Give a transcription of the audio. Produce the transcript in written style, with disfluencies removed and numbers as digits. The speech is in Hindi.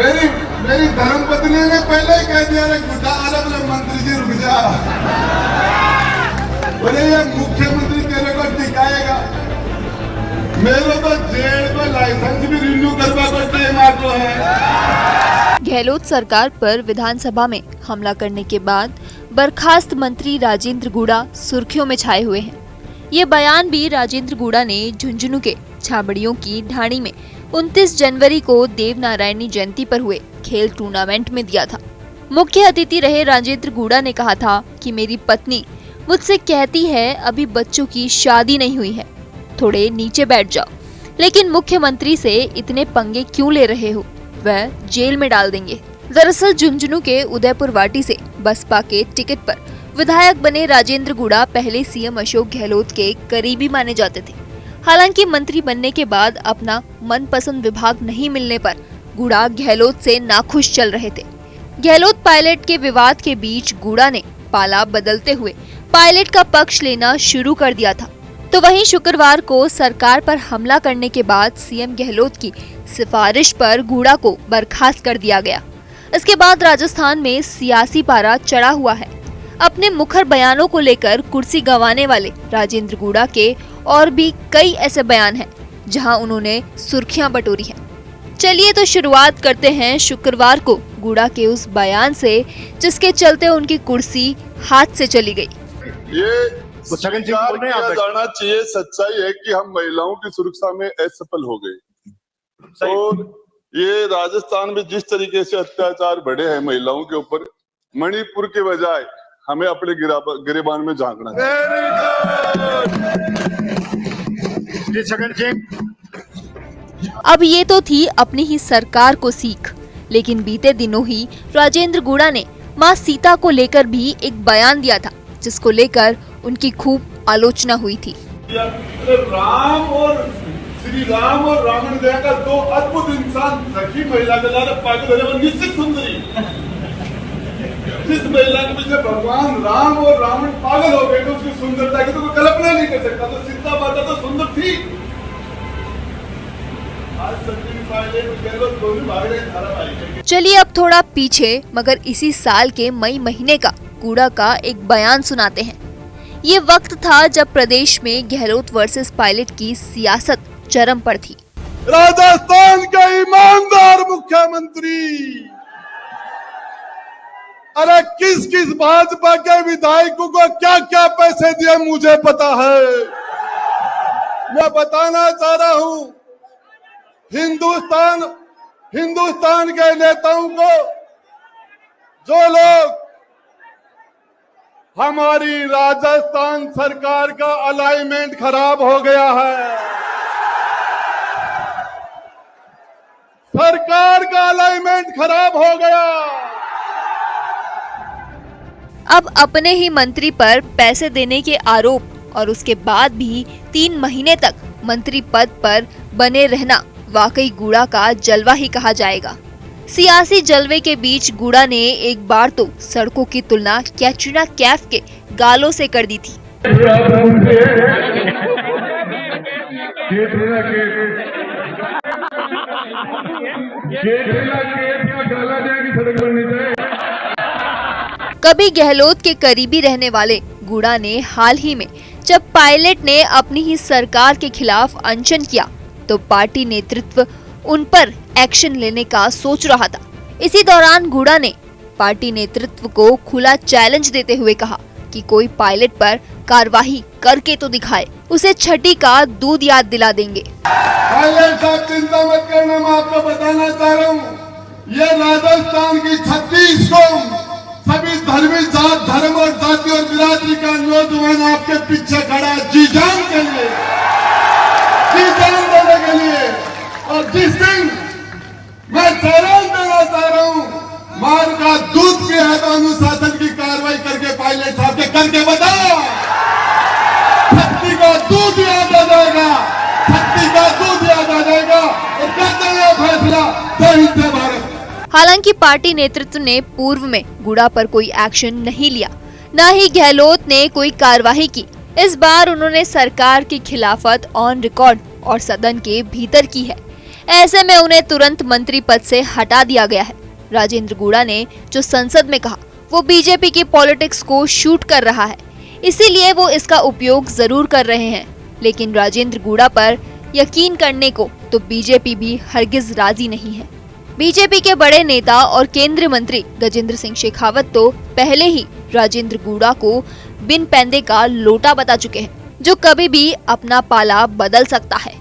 मेरी मेरी धर्मपत्नी ने पहले ही कह दिया, गुड्डा अरे बोले मंत्री जी रुक जा, बोले ये मुख्यमंत्री तेरे को टिकाएगा, मेरे तो जेल को लाइसेंस भी रिन्यू करवा को टाइम आतो है। गहलोत सरकार पर विधानसभा में हमला करने के बाद बर्खास्त मंत्री राजेंद्र गुड़ा सुर्खियों में छाए हुए हैं। ये बयान भी राजेंद्र गुड़ा ने झुंझुनू के छाबड़ियों की ढाणी में 29 जनवरी को देवनारायणी जयंती पर हुए खेल टूर्नामेंट में दिया था। मुख्य अतिथि रहे राजेंद्र गुड़ा ने कहा था कि मेरी पत्नी मुझसे कहती है अभी बच्चों की शादी नहीं हुई है, थोड़े नीचे बैठ जाओ, लेकिन मुख्यमंत्री से इतने पंगे क्यों ले रहे हो, वह जेल में डाल देंगे। दरअसल झुंझुनू के उदयपुर वाटी से बसपा के टिकट पर विधायक बने राजेंद्र गुड़ा पहले सीएम अशोक गहलोत के करीबी माने जाते थे। हालांकि मंत्री बनने के बाद अपना मनपसंद विभाग नहीं मिलने पर गुड़ा गहलोत से नाखुश चल रहे थे। गहलोत पायलट के विवाद के बीच गुड़ा ने पाला बदलते हुए पायलट का पक्ष लेना शुरू कर दिया था। तो वहीं शुक्रवार को सरकार पर हमला करने के बाद सीएम गहलोत की सिफारिश पर गुड़ा को बर्खास्त कर दिया गया। इसके बाद राजस्थान में सियासी पारा चढ़ा हुआ है। अपने मुखर बयानों को लेकर कुर्सी गंवाने वाले राजेंद्र गुड़ा के और भी कई ऐसे बयान हैं जहां उन्होंने सुर्खियां बटोरी हैं। चलिए तो शुरुआत करते हैं शुक्रवार को गुड़ा के उस बयान से जिसके चलते उनकी कुर्सी हाथ से चली गई। ये स्वीकार किया जाना चाहिए, सच्चाई है कि हम महिलाओं की सुरक्षा में असफल हो गए और ये राजस्थान में जिस तरीके से अत्याचार बढ़े हैं महिलाओं के ऊपर, मणिपुर के बजाय हमें अपने गिरेबान में झांकना है। अब ये तो थी अपनी ही सरकार को सीख, लेकिन बीते दिनों ही राजेंद्र गुड़ा ने मां सीता को लेकर भी एक बयान दिया था जिसको लेकर उनकी खूब आलोचना हुई थी। राम और श्री राम और रावण दया का दो अद्भुत इंसान, सखी महिला के द्वारा पागल होने निश्चित सुंदरी, जिस महिला के पीछे भगवान राम और रावण पागल हो गए तो उसकी सुंदरता की तो कोई कल्पना नहीं कर सकता। तो सीता माता तो सुंदर थी। चलिए अब थोड़ा पीछे मगर इसी साल के मई महीने का गुड़ा का एक बयान सुनाते हैं। ये वक्त था जब प्रदेश में गहलोत वर्सेस पायलट की सियासत चरम पर थी। राजस्थान का ईमानदार मुख्यमंत्री, अरे किस किस भाजपा के विधायकों को क्या क्या पैसे दिए मुझे पता है। मैं बताना चाह रहा हूं हिंदुस्तान के नेताओं को, जो लोग हमारी राजस्थान सरकार का अलाइनमेंट खराब हो गया है, सरकार का अलाइनमेंट खराब हो गया। अब अपने ही मंत्री पर पैसे देने के आरोप और उसके बाद भी 3 महीने तक मंत्री पद पर बने रहना वाकई गुड़ा का जलवा ही कहा जाएगा। सियासी जलवे के बीच गुड़ा ने एक बार तो सड़कों की तुलना कैटरीना कैफ के गालों से कर दी थी। कभी गहलोत के करीबी रहने वाले गुड़ा ने हाल ही में जब पायलट ने अपनी ही सरकार के खिलाफ अनशन किया तो पार्टी नेतृत्व उन पर एक्शन लेने का सोच रहा था। इसी दौरान गुड़ा ने पार्टी नेतृत्व को खुला चैलेंज देते हुए कहा कि कोई पायलट पर कार्रवाई करके तो दिखाए, उसे छठी का दूध याद दिला देंगे। पायलट साहब चिंता मत करना, मैं आपको बताना चाह रहा हूँ, ये राजस्थान की 36 कौम, सभी धर्मी जात धर्म और जाति और बिरादरी का नौजवान आपके पीछे खड़ा जी जान के लिए, जी जान देने के लिए। और जिस दिन मैं चैलेंज देना चाह रहा हूँ, मार का दूध के है तो अनुशासन की कार्रवाई करके पायलट साहब के करके बताओ, शक्ति का दूध याद आ जाएगा, शक्ति का दूध याद आ जाएगा और कर देंगे फैसला जय हिंद जय भारत। हालांकि पार्टी नेतृत्व ने पूर्व में गुड़ा पर कोई एक्शन नहीं लिया, न ही गहलोत ने कोई कार्रवाई की। इस बार उन्होंने सरकार की खिलाफत ऑन रिकॉर्ड और सदन के भीतर की है। ऐसे में उन्हें तुरंत मंत्री पद से हटा दिया गया है। राजेंद्र गुड़ा ने जो संसद में कहा वो बीजेपी की पॉलिटिक्स को शूट कर रहा है, इसीलिए वो इसका उपयोग जरूर कर रहे हैं। लेकिन राजेंद्र गुड़ा पर यकीन करने को तो बीजेपी भी हरगिज राजी नहीं है। बीजेपी के बड़े नेता और केंद्रीय मंत्री गजेंद्र सिंह शेखावत तो पहले ही राजेंद्र गुड़ा को बिन पैंदे का लोटा बता चुके हैं, जो कभी भी अपना पाला बदल सकता है।